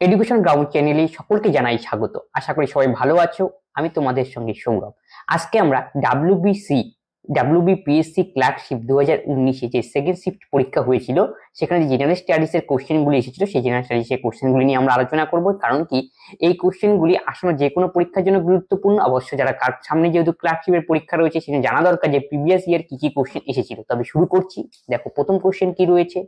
Education ground চ্যানেলে সকলকে জানাই স্বাগত। আশা করি সবাই ভালো আছো। আমি তোমাদের সঙ্গে সৌরভ। আজকে আমরা ডাব্লিউবিপিএসসি ক্লার্কশিপ 2019 যে সেকেন্ড শিফট পরীক্ষা হয়েছিল, সেখানে জেনারেল স্টাডিজ এর কোশ্চেনগুলি এসেছিল, সেই জেনারেল স্টাডিজ এর কোশ্চেনগুলি নিয়ে আমরা আলোচনা করব। কারণ কি, এই কোশ্চেনগুলি আসলে যে কোনো পরীক্ষার জন্য গুরুত্বপূর্ণ। অবশ্য যারা সামনে যেহেতু ক্লার্কশিপের পরীক্ষা রয়েছে, সেটা জানা দরকার যে প্রিভিয়াস ইয়ার কি কি কোশ্চেন এসেছিল। তবে শুরু করছি। দেখো, প্রথম কোশ্চেন কি রয়েছে।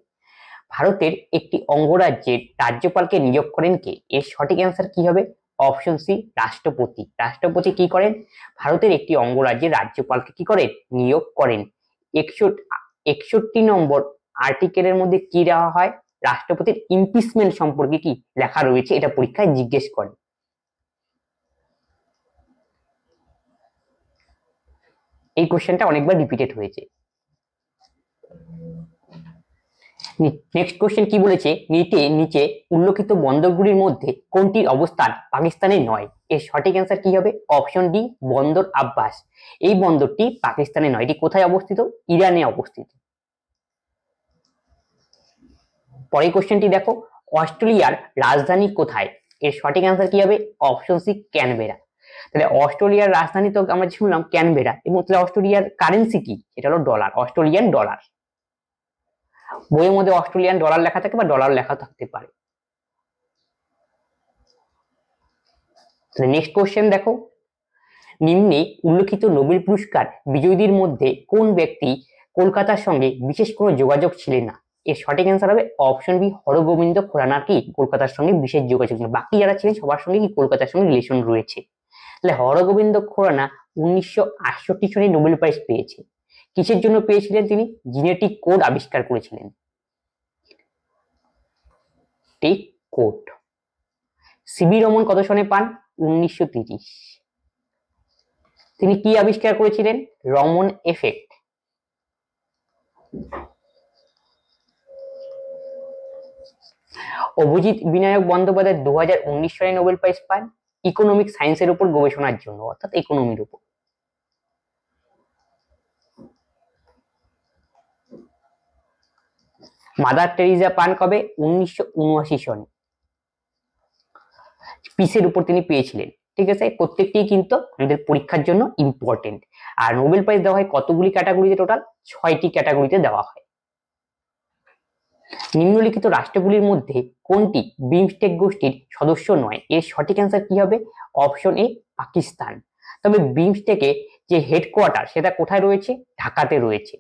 ভারতের একটি অঙ্গরাজ্যের রাজ্যপালকে নিয়োগ করেন কে? এর সঠিক অ্যান্সার কি হবে? অপশন সি, রাষ্ট্রপতি। রাষ্ট্রপতি কি করেন? ভারতের একটি অঙ্গরাজ্যের রাজ্যপালকে কি করেন? নিয়োগ করেন। 61 নম্বর আর্টিকেলের মধ্যে কি দেওয়া হয়? রাষ্ট্রপতির ইমপিচমেন্ট সম্পর্কে কি লেখা রয়েছে, এটা পরীক্ষায় জিজ্ঞেস করে। এই কোশ্চেনটা অনেকবার রিপিটেড হয়েছে। নেক্সট কোশ্চেন কি বলেছে, নিচে উল্লেখিত বন্দরগুলির মধ্যে কোনটির অবস্থান পাকিস্তানে নয়? এর সঠিক অ্যান্সার কি হবে? অপশন ডি, বন্দর আব্বাস। এই বন্দরটি পাকিস্তানে নয়, এটি কোথায় অবস্থিত? ইরানে অবস্থিত। পরের কোশ্চেনটি দেখো, অস্ট্রেলিয়ার রাজধানী কোথায়? এর সঠিক অ্যান্সার কি হবে? Option C, Canberra. তাহলে অস্ট্রেলিয়ার রাজধানী তো আমরা শুনলাম ক্যানবেরা, এবং তাহলে অস্ট্রেলিয়ার কারেন্সি কি? সেটা হলো ডলার, অস্ট্রেলিয়ান ডলার। বইয়ের মধ্যে অস্ট্রেলিয়ান ডলার লেখা থাকে বা ডলার লেখা থাকতে পারে। নেক্সট কোশ্চেন দেখো, নিম্নে উল্লেখিত নোবেল পুরস্কার বিজয়ীদের মধ্যে কোন ব্যক্তি কলকাতার সঙ্গে বিশেষ কোনো যোগাযোগ ছিলেন না? এর সঠিক অ্যান্সার হবে অপশন বি, হরগোবিন্দ খোরানার কি কলকাতার সঙ্গে বিশেষ যোগাযোগ নেই। বাকি যারা ছিলেন সবার সঙ্গে কি কলকাতার সঙ্গে রিলেশন রয়েছে। তাহলে হরগোবিন্দ খোরানা 1968 সালে নোবেল প্রাইজ পেয়েছে। কিসের জন্য পেয়েছিলেন তিনি? জেনেটিক কোড আবিষ্কার করেছিলেন। ঠিক কোড। সিবি রমন কত সনে পান? 1930। তিনি কি আবিষ্কার করেছিলেন? রমন এফেক্ট। অভিজিৎ বিনায়ক বন্দ্যোপাধ্যায় 2019 সালে নোবেল প্রাইজ পান ইকোনমিক সায়েন্সের উপর গবেষণার জন্য, অর্থাৎ ইকোনমির উপর। মাদার টেরিজা পান কবে? 1979 সনে। পিসের উপর তিনি পেয়েছিলেন। ঠিক আছে, প্রত্যেকটি কিন্তু আমাদের পরীক্ষার জন্য ইম্পর্টেন্ট। আর নোবেল প্রাইজ দেওয়া হয় কতগুলি ক্যাটাগরিতে? টোটাল 6টি ক্যাটাগরিতে দেওয়া হয়। নিম্নলিখিত রাষ্ট্রগুলির মধ্যে কোনটি বিমস্টেক গোষ্ঠীর সদস্য নয়? এর সঠিক অ্যান্সার কি হবে? Option A, Pakistan. তবে বিমস্টেকে যে হেডকোয়ার্টার, সেটা কোথায় রয়েছে? ঢাকাতে রয়েছে।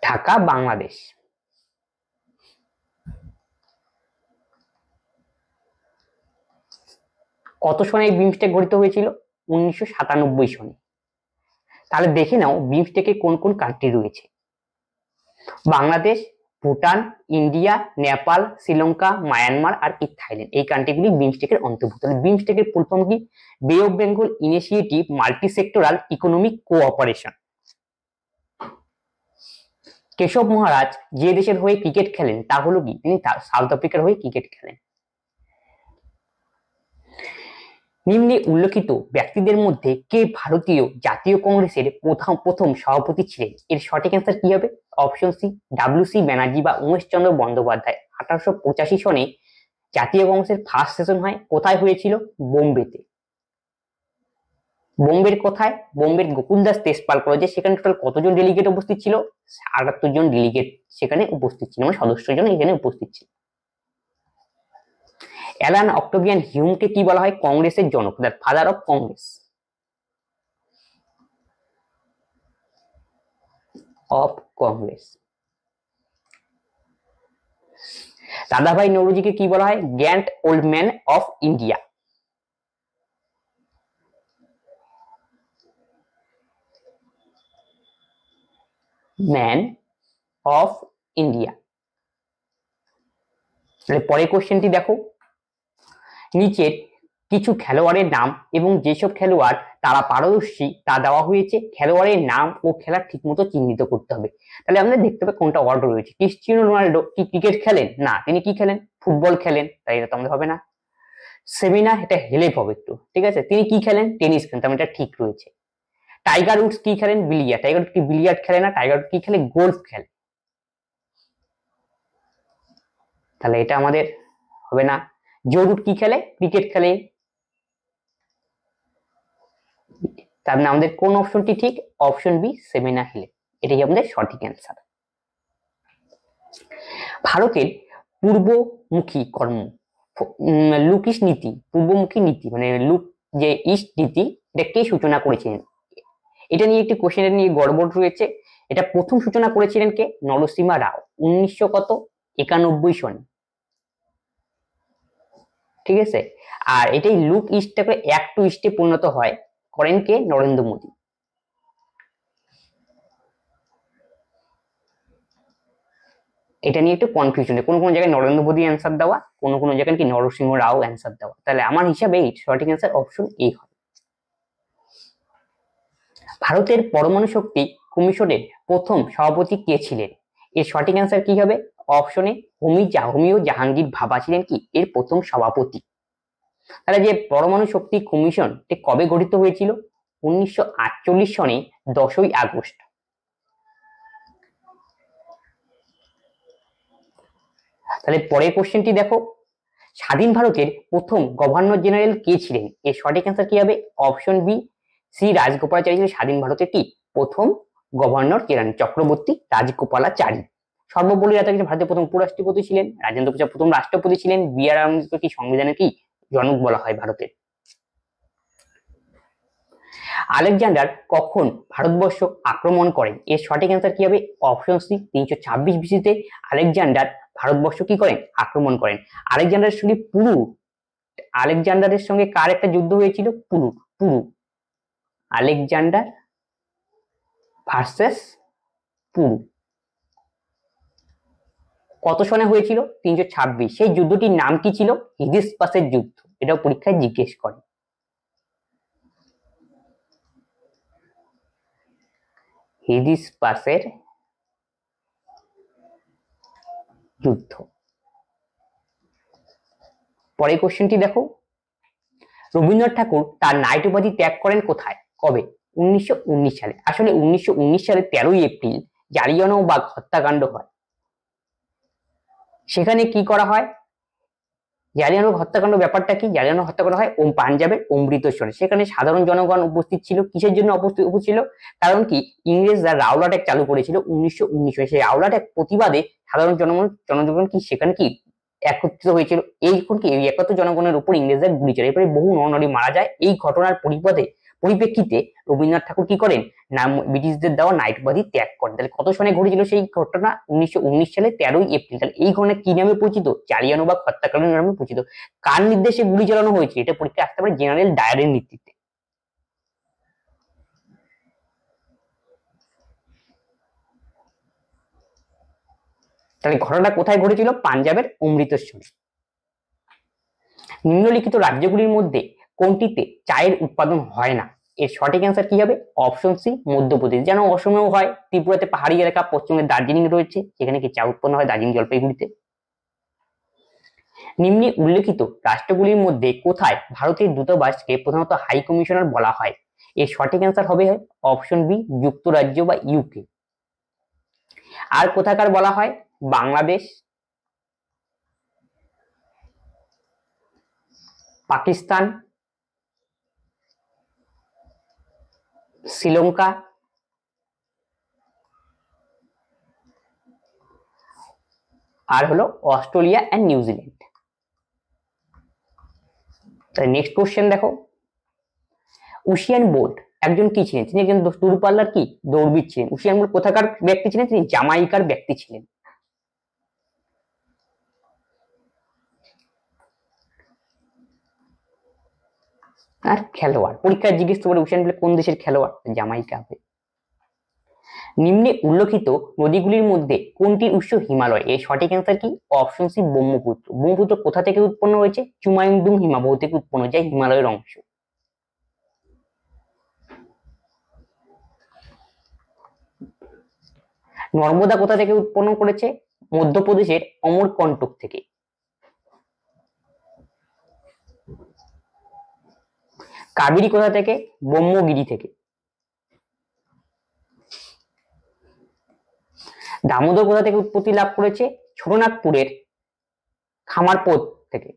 ঢাকা, বাংলাদেশ। কত সনে বিমস্টেক গঠিত হয়েছিল? 1997 সনে। তাহলে দেখে নাও বিমস্টেকে কোন কোন কান্ট্রি রয়েছে। বাংলাদেশ, ভুটান, ইন্ডিয়া, নেপাল, শ্রীলঙ্কা, মায়ানমার আর কি থাইল্যান্ড। এই কান্ট্রিগুলি বিমস্টেকের অন্তর্ভুক্ত। বিমস্টেকের ফুল ফর্ম কি? Bay of Bengal initiative multi sectoral economic cooperation. Keshav Maharaj যে দেশের হয়ে ক্রিকেট খেলেন তা হলো কি? তিনি সাউথ আফ্রিকার হয়ে ক্রিকেট খেলেন। নিম্নে উল্লেখিত ব্যক্তিদের মধ্যে কে ভারতীয় জাতীয় কংগ্রেসের প্রথম সভাপতি ছিলেন? এর সঠিক অ্যান্সার কি হবে? Option C, ডব্লিউ.সি. ব্যানার্জি বা উমেশ চন্দ্র বন্দ্যোপাধ্যায়। 1885 সনে জাতীয় কংগ্রেসের ফার্স্ট সেশন হয়। কোথায় হয়েছিল? বোম্বেতে। বোম্বের কোথায়? বোম্বের গোকুলদাস তেজপাল কলেজে। সেখানে টোটাল কতজন ডেলিগেট উপস্থিত ছিল? 78 জন ডেলিগেট সেখানে উপস্থিত ছিল, মানে সদস্যজন এখানে উপস্থিত ছিল। অ্যালান অক্টোভিয়ান হিউমকে কি বলা হয়? কংগ্রেসের জনক, the father of Congress. Of Congress. দাদাভাই নৌরোজিকে কি বলা হয়? Grand old man of India. Man of India. পরের কোশ্চেনটি দেখো, নিচের কিছু খেলোয়াড়ের নাম এবং যেসব খেলোয়াড় তারা পারদর্শী তা দেওয়া হয়েছে। খেলোয়াড়ের নাম ও খেলা ঠিকমতো চিহ্নিত করতে হবে। তাহলে আমাদের দেখতে হবে কোনটা অর্ডার রয়েছে। ক্রিস্টিয়ানো রোনাল্ডো কি ক্রিকেট খেলেন? না। তিনি কি খেলেন? ফুটবল খেলেন। তাই এটা তো আমাদের হবে না। সেমিনা, এটা হেলেপ হবে একটু। ঠিক আছে, তিনি কি খেলেন? টেনিস খেলেন, তার মানে এটা ঠিক রয়েছে। টাইগার উডস কি খেলেন? বিলিয়ার্ড। টাইগার উড কি বিলিয়ার্ড খেলে না, টাইগার উড কি খেলে? গোল্ফ খেলে। তাহলে এটা আমাদের হবে না। জরুট কি খেলে? ক্রিকেট খেলে। তার মানে আমাদের কোন অপশনটি ঠিক? অপশন বি, সেমিনা হিলে, এটাই আমাদের সঠিক অ্যান্সার। ভারতের পূর্বমুখী কর্ম লুক ইস্ট নীতি, পূর্বমুখী নীতি মানে লুক যে ইস্ট নীতি, এটা কে সূচনা করেছিলেন? এটা নিয়ে একটি কোশ্চেন নিয়ে গড়বড় রয়েছে। এটা প্রথম সূচনা করেছিলেন কে? নরসিমা রাও, 1991 সনে। ঠিক আছে। আর এটাই লুক ইস্টটাকে অ্যাক্ট টু ইস্টে পরিণত হয়, করেন কে? নরেন্দ্র মোদী। এটা নিয়ে একটু কনফিউশন, কোনো কোনো জায়গায় নরেন্দ্র মোদী অ্যান্সার দেওয়া, কোনো কোনো জায়গায় কি নরসিংহ রাও অ্যান্সার দেওয়া। তাহলে আমার হিসাবে সঠিক অ্যান্সার অপশন এ হয়। ভারতের পরমাণু শক্তি কমিশনের প্রথম সভাপতি কে ছিলেন? এর সঠিক অ্যান্সার কি হবে? অপশনে হোমিও জাহাঙ্গীর ভাবা ছিলেন কি এর প্রথম সভাপতি। তাহলে যে পরমাণু শক্তি কমিশন কবে গঠিত হয়েছিল? 1948 সনে 10ই আগস্ট। তাহলে পরের কোশ্চেনটি দেখো, স্বাধীন ভারতের প্রথম গভর্নর জেনারেল কে ছিলেন? এর সঠিক অ্যান্সার কি হবে? অপশন বি, শ্রী রাজগোপালাচারী ছিলেন স্বাধীন ভারতের কি প্রথম গভর্নর জেনারেল। চক্রবর্তী রাজগোপালাচারী। সর্বপল্লী রাধাকৃষ্ণন ভারতের প্রথম উপরাষ্ট্রপতি ছিলেন। রাজেন্দ্র প্রসাদ প্রথম রাষ্ট্রপতি ছিলেন। বি আর আম্বেদকর কি সংবিধানের কি জনক বলা হয় ভারতের। আলেকজান্ডার কখন ভারতবর্ষ আক্রমণ করেন? এর সঠিক অ্যান্সার কি হবে? অপশন সি, 326 বিসিতে আলেকজান্ডার ভারতবর্ষ কি করেন? আক্রমণ করেন। আলেকজান্ডারের সঙ্গে আলেকজান্ডারের সঙ্গে কার একটা যুদ্ধ হয়েছিল? পুরু। আলেকজান্ডার ভার্সেস পুরু। কত সনে হয়েছিল? 326। সেই যুদ্ধটির নাম কি ছিল? হিডিসপাসের যুদ্ধ। এটাও পরীক্ষায় জিজ্ঞেস করে। হিডিসপাসের যুদ্ধ। পরের কোশ্চেনটি দেখো, রবীন্দ্রনাথ ঠাকুর তার নাইট উপাধি ত্যাগ করেন কোথায়? কবে? 1919 সালে। আসলে 1919 সালে 13ই এপ্রিল জালিয়ানওয়ালাবাগ হত্যাকাণ্ড হয়। সেখানে কি করা হয়? জালিয়ানওয়ালাবাগ হত্যাকাণ্ড ব্যাপারটা কি? জালিয়ানওয়ালাবাগ হত্যা করা হয় পাঞ্জাবের অমৃতসরে। সেখানে সাধারণ জনগণ উপস্থিত ছিল। কিসের জন্য উপস্থিত ছিল? কারণ কি ইংরেজরা রাওলাট অ্যাক্ট চালু করেছিল 1919 সালে। সেই রাওলাট অ্যাক্ট প্রতিবাদে সাধারণ জনগণ কি সেখানে কি একত্রিত হয়েছিল। এই একত্র জনগণের উপর ইংরেজরা গুলি চালায়। এরপরে বহু নরনারী মারা যায়। এই ঘটনার পরিপ্রেক্ষিতে রবীন্দ্রনাথ ঠাকুর কি করেন না ব্রিটিশদের দেওয়া নাইট উপাধি ত্যাগ করেন। তাহলে কত সনে ঘটেছিল সেই ঘটনা? 1919 সালে 13ই এপ্রিল। তাহলে এই ঘটনা কি নামে পরিচিত? জালিয়ানওয়ালাবাগ হত্যাকাণ্ড নামে পরিচিত। কার নির্দেশে গুলি চালানো হয়েছে? এটা পরীক্ষা আসতে পারে জেনারেল ডায়ারের নেতৃত্বে। তাহলে ঘটনাটা কোথায় ঘটেছিল? পাঞ্জাবের অমৃতসরে। নিম্নলিখিত রাজ্যগুলির মধ্যে কোনটিতে চায়ের উৎপাদন হয় না? এর সঠিক অ্যান্সার কি হবে? Option C, Madhya Pradesh. যেন অসমেও হয়, ত্রিপুরাতে পাহাড়ি এলাকা, পশ্চিমবঙ্গে দার্জিলিং রয়েছে, যেখানে কি চা উৎপন্ন হয় দার্জিলিং জলপাইগুড়িতে। নিম্নে উল্লেখিত রাষ্ট্রগুলির মধ্যে কোথায় ভারতের দূতাবাসকে প্রধানত হাই কমিশনার বলা হয়? এর সঠিক অ্যান্সার হবে অপশন বি, যুক্তরাজ্য বা ইউকে। আর কোথাকার বলা হয়? বাংলাদেশ, পাকিস্তান, শ্রীলঙ্কা, আর হলো অস্ট্রেলিয়া এন্ড নিউজিল্যান্ড। তাহলে নেক্সট কোশ্চেন দেখো, উসিয়ান বোল্ট একজন কি ছিলেন? তিনি একজন দূরপাল্লার কি দৌড়বিদ ছিলেন। উসিয়ান বোল্ট কোথাকার ব্যক্তি ছিলেন? তিনি জামাইকার ব্যক্তি ছিলেন। আর খেলোয়াড়, পরীক্ষায় জিজ্ঞেস করে উসিয়ান বোল্ট কোন দেশের খেলোয়াড়? জামাইকা হবে। নিম্নে উল্লেখিত নদীগুলির মধ্যে কোনটির উৎস হিমালয়? এর সঠিক অ্যান্সার কি? Option C, Brahmaputra. ব্রহ্মপুত্র কোথা থেকে উৎপন্ন হয়েছে? চুমাইংদুং হিমবাহ থেকে উৎপন্ন হয়েছে, হিমালয়ের অংশ। নর্মদা কোথা থেকে উৎপন্ন করেছে? মধ্যপ্রদেশের অমরকন্টক থেকে। কাবেরী কোথা থেকে? ব্রহ্মগিরি থেকে। দামোদর কোথা থেকে উৎপত্তি লাভ করেছে? ছোটনাগপুরের খামারপোত থেকে,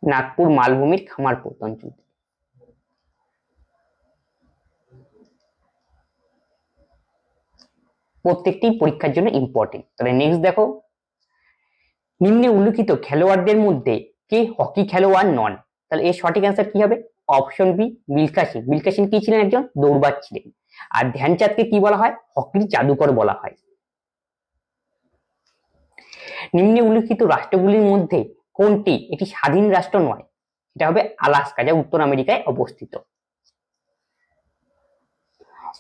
নাগপুর মালভূমির খামারপোত অঞ্চল। প্রত্যেকটি পরীক্ষার জন্য ইম্পর্টেন্ট। তাহলে নেক্সট দেখো, নিম্নে উল্লেখিত খেলোয়াড়দের মধ্যে কে হকি খেলোয়াড় নন? তাহলে এর সঠিক অ্যান্সার কি হবে? Option B, Milkha Singh. মিলখা সিং কি ছিলেন? একজন দৌড়বাজ ছিলেন। আর ধ্যানচাঁদকে কি বলা হয়? হকির জাদুকর বলা হয়। নিম্নে উল্লেখিত রাষ্ট্রগুলির মধ্যে কোনটি একটি স্বাধীন রাষ্ট্র নয়? এটা হবে আলাস্কা, যা উত্তর আমেরিকায় অবস্থিত।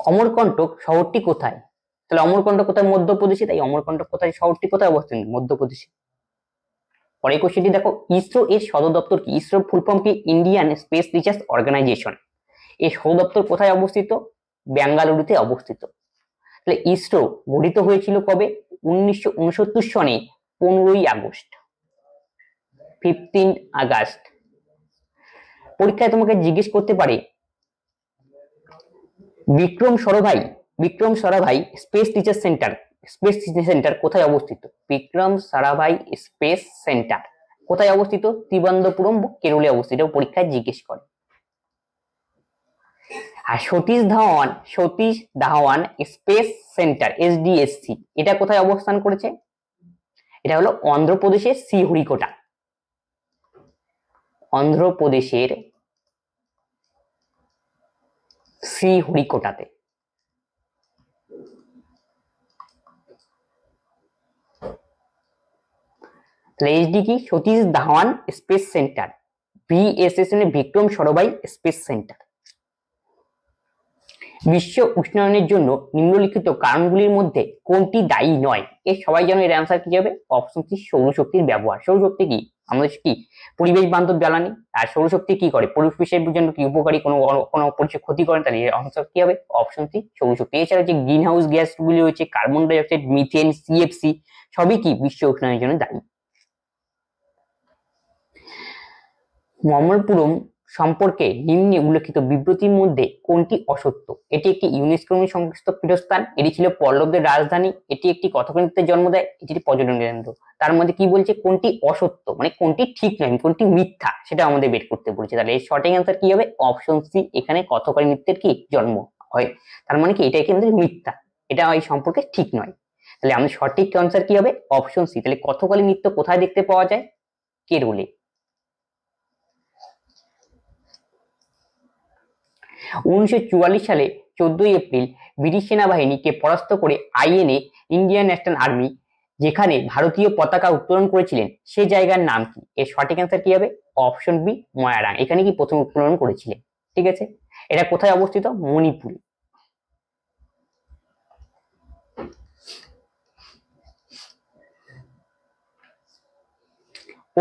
অমরকন্টক শহরটি কোথায়? তাহলে অমরকন্টক কোথায়? মধ্যপ্রদেশে। তাই অমরকন্টক কোথায়, শহরটি কোথায় অবস্থিত? মধ্যপ্রদেশে। পরের কোশ্চেনটি দেখো, ইসরো এর সদর দপ্তর কি? ইসরোর ফুল ফর্ম কি? Indian space research organisation. এর সদর দপ্তর কোথায় অবস্থিত? বেঙ্গালুরুতে অবস্থিত। তাহলে ইসরো গঠিত হয়েছিল কবে? 1969 সনে 15ই আগস্ট, 15 আগস্ট। পরীক্ষায় তোমাকে জিজ্ঞেস করতে পারে Vikram Sarabhai space research centre কোথায় অবস্থিত? বিক্রম সারাভাই স্পেস সেন্টার কোথায় অবস্থিত? তিরুবনন্তপুরম, কেরলে অবস্থিত। পরীক্ষায় জিজ্ঞেস করে। আর Satish Dhawan space centre SDSC এটা কোথায় অবস্থান করেছে? এটা হলো অন্ধ্রপ্রদেশের শ্রীহরিকোটা। অন্ধ্রপ্রদেশের শ্রীহরিকোটাতে। তাহলে কি? Satish Dhawan space centre. VSS মানে বিক্রম সারাভাই স্পেস সেন্টার। বিশ্ব উষ্ণায়নের জন্য নিম্নলিখিত কারণগুলির মধ্যে কোনটি দায়ী নয়? এর সবাই জানো, এর অ্যান্সার কি হবে? অপশন সি, সৌরশক্তির ব্যবহার। সৌরশক্তি কি? আমাদের কি পরিবেশ বান্ধব জ্বালানি। আর সৌরশক্তি কি করে? পরিবেশের জন্য কি উপকারী, কোনো পরিবেশের ক্ষতি করে। তাহলে এর অ্যান্সার কি হবে? অপশন সি, সৌরশক্তি। এছাড়া যে গ্রিন হাউস গ্যাস গুলি রয়েছে, carbon die oxide, methane, CFC সবই কি বিশ্ব উষ্ণায়নের জন্য দায়ী। মমল্লপুরম সম্পর্কে নিম্নে উল্লেখিত বিবৃতির মধ্যে কোনটি অসত্য? এটি একটি ইউনেস্কো সংশ্লিষ্ট পীঠস্থান, এটি ছিল পল্লবদের রাজধানী, এটি একটি কথকনৃত্যের জন্ম দেয়, এটি পর্যটন কেন্দ্র। তার মধ্যে কি বলছে? কোনটি অসত্য, মানে কোনটি ঠিক নয়, কোনটি মিথ্যা, সেটা আমাদের বের করতে বলেছে। তাহলে এর সঠিক অ্যান্সার কি হবে? অপশন সি, এখানে কথকলি নৃত্যের কি জন্ম হয়। তার মানে কি এটা কিন্তু মিথ্যা, এটা এই সম্পর্কে ঠিক নয়। তাহলে আমাদের সঠিক অ্যান্সার কি হবে? Option C. তাহলে কথকলি নৃত্য কোথায় দেখতে পাওয়া যায়? কেরলে। 1944 সালে 14ই এপ্রিল ব্রিটিশ সেনাবাহিনীকে পরাস্ত করে আইএনএ ইন্ডিয়ান ন্যাশনাল আর্মি যেখানে ভারতীয় পতাকা উত্তোলন করেছিলেন সে জায়গার নাম কি? এর সঠিক অ্যান্সার কি হবে? Option B, Moirang. এখানে কি প্রথম উত্তোলন করেছিলেন। ঠিক আছে, এটা কোথায় অবস্থিত? মণিপুরে।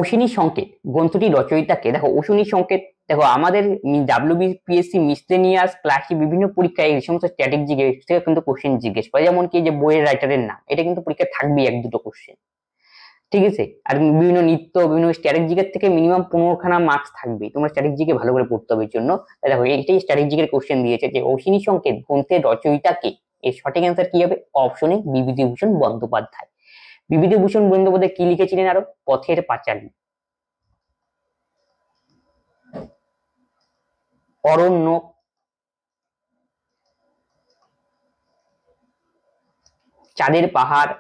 অশ্বিনী সংকেত গ্রন্থটি রচয়িতাকে। দেখো অশ্বিনী সংকেত, দেখো আমাদের WBPSC মিসলেনিয়াস ক্লাসে বিভিন্ন পরীক্ষায় এই সমস্ত স্ট্র্যাটেজি থেকে কিন্তু কোশ্চেন জিজ্ঞেস করে, যেমন কি যে বইয়ের রাইটারের নাম, এটা কিন্তু পরীক্ষায় থাকবেই এক দুটো কোশ্চেন। ঠিক আছে, আর বিভিন্ন নৃত্য, বিভিন্ন স্ট্র্যাটেজিকের থেকে মিনিমাম 15খানা মার্কস থাকবে। তোমরা স্ট্র্যাটেজিকে ভালো করে পড়তে হবে। জন্য দেখো এইটাই স্ট্র্যাটেজিকের কোশ্চেন দিয়েছে যে অশ্বিনী সংকেত গ্রন্থের রচয়িতাকে। এর সঠিক অ্যান্সার কি হবে? অপশনে বিভূতিভূষণ বন্দ্যোপাধ্যায়। বিভূতিভূষণ বন্দ্যোপাধ্যায় কি লিখেছিলেন আরো? পথের পাঁচালী, অরণ্যক, চাঁদের পাহাড়,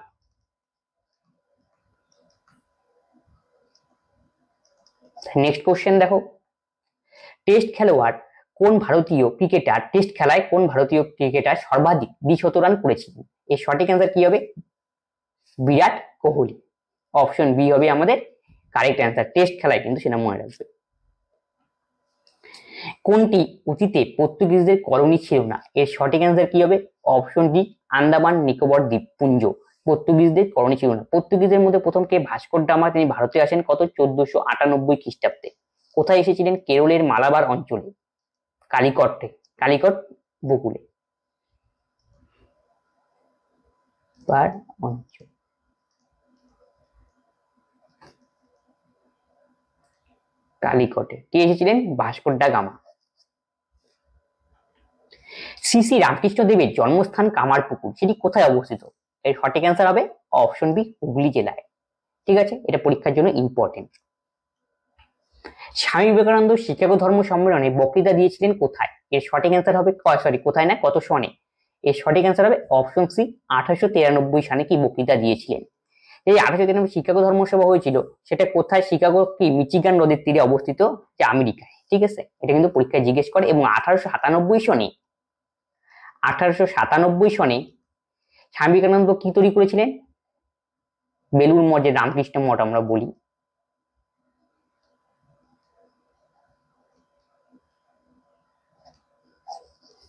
নেক্সট কোশ্চেন দেখো, টেস্ট খেলায় কোন ভারতীয় ক্রিকেটার সর্বাধিক দ্বিশত রান করেছিলেন? এর সঠিক অ্যান্সার কি হবে? বিরাট কোহলি। অপশন বি হবে আমাদের কারেক্ট অ্যান্সার। টেস্ট খেলায় কিন্তু সেটা মনে রাখবে। কোনটি অতীতে পর্তুগিজদের কলোনি ছিল না? এর সঠিক অ্যান্সার কি হবে? অপশন ডি, আন্দামান নিকোবর দ্বীপপুঞ্জ। পর্তুগিজদের কলোনি ছিল না। পর্তুগিজদের মধ্যে প্রথম কে? Vasco da Gama. তিনি ভারতে আসেন কত? 1498 খ্রিস্টাব্দে। কোথায় এসেছিলেন? কেরলের মালাবার অঞ্চলে, কালিকট বকুলে অঞ্চল। কালিকটে কে এসেছিলেন? Vasco da Gama. Shri Shri Ramakrishna দেবের জন্মস্থান কামারপুকুর, সেটি কোথায় অবস্থিত? এর সঠিক অ্যান্সার হবে অপশন বি হুগলি জেলায়। ঠিক আছে, এটা পরীক্ষার জন্য ইম্পর্টেন্ট। স্বামী বিবেকানন্দ শিকাগো ধর্ম সম্মেলনে বক্তৃতা দিয়েছিলেন কোথায়? এর সঠিক অ্যান্সার হবে কোথায় না, কত সনে? এর সঠিক অ্যান্সার হবে অপশন সি 1893 সালে কি বক্তৃতা দিয়েছিলেন। এই 1893 শিকাগো ধর্মসভা হয়েছিল, সেটা কোথায়? শিকাগো কি মিচিগান নদীর তীরে অবস্থিত, যে আমেরিকায়। ঠিক আছে, এটা কিন্তু পরীক্ষায় জিজ্ঞেস করে। এবং 1897 সনে স্বামী বিবেকানন্দ কি তৈরি করেছিলেন? বেলুড় মঠ, যে রামকৃষ্ণ মঠ আমরা বলি।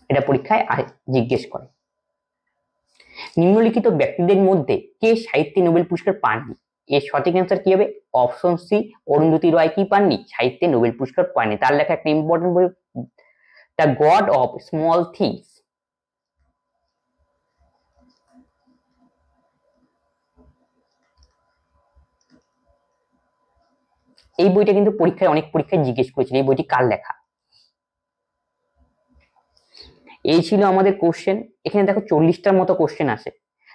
এটা পরীক্ষায় জিজ্ঞেস করে। নিম্নলিখিত ব্যক্তিদের মধ্যে কে সাহিত্যে নোবেল পুরস্কার পাননি? এর সঠিক অ্যান্সার কি হবে? অপশন সি অরুন্ধতী রয় কি পাননি? সাহিত্যে নোবেল পুরস্কার পাননি। তার লেখা একটা ইম্পর্টেন্ট বই, the god of small things. এই বইটা কিন্তু অনেক পরীক্ষায় জিজ্ঞেস করেছিল, এই বইটি কার লেখা। এই ছিল আমাদের কোশ্চেন। এখানে দেখো 40টার মতো কোশ্চেন আছে।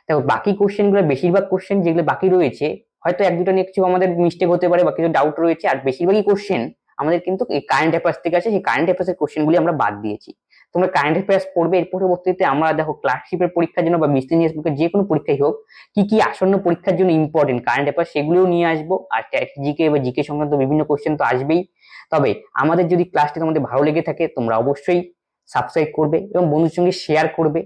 দেখো বাকি কোশ্চেন গুলো, বেশিরভাগ কোশ্চেন যেগুলো বাকি রয়েছে, হয়তো এক দুটো নিয়ে কিছু আমাদের মিস্টেক হতে পারে বা কিছু ডাউট রয়েছে, আর বেশিরভাগই কোশ্চেন আমাদের কিন্তু এই কারেন্ট অ্যাফেয়ার্স থেকে আছে। সেই কারেন্ট অ্যাফেয়ার্স এর কোশ্চেন গুলি আমরা বাদ দিয়েছি। তোমরা কারেন্ট অ্যাফেয়ার্স পড়বে, এর পরবর্তীতে আমরা দেখো ক্লার্কশিপের পরীক্ষার জন্য বা মিসলেনিয়াস বুকের যে কোনো পরীক্ষাই হোক, কি কি আসন্ন পরীক্ষার জন্য ইম্পর্টেন্ট কারেন্ট অ্যাফেয়ার্স, সেগুলোও নিয়ে আসবো। আর জিকে বা জিকে সংক্রান্ত বিভিন্ন কোশ্চেন তো আসবেই। তবে আমাদের যদি ক্লাসটি তোমাদের ভালো লেগে থাকে, তোমরা অবশ্যই সাবস্ক্রাইব করবে এবং বন্ধুর সঙ্গে শেয়ার করবে।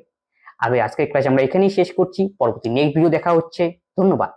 আজকের ক্লাস আমরা এখানেই শেষ করছি। পরবর্তী নেক্সট ভিডিও দেখা হচ্ছে। ধন্যবাদ।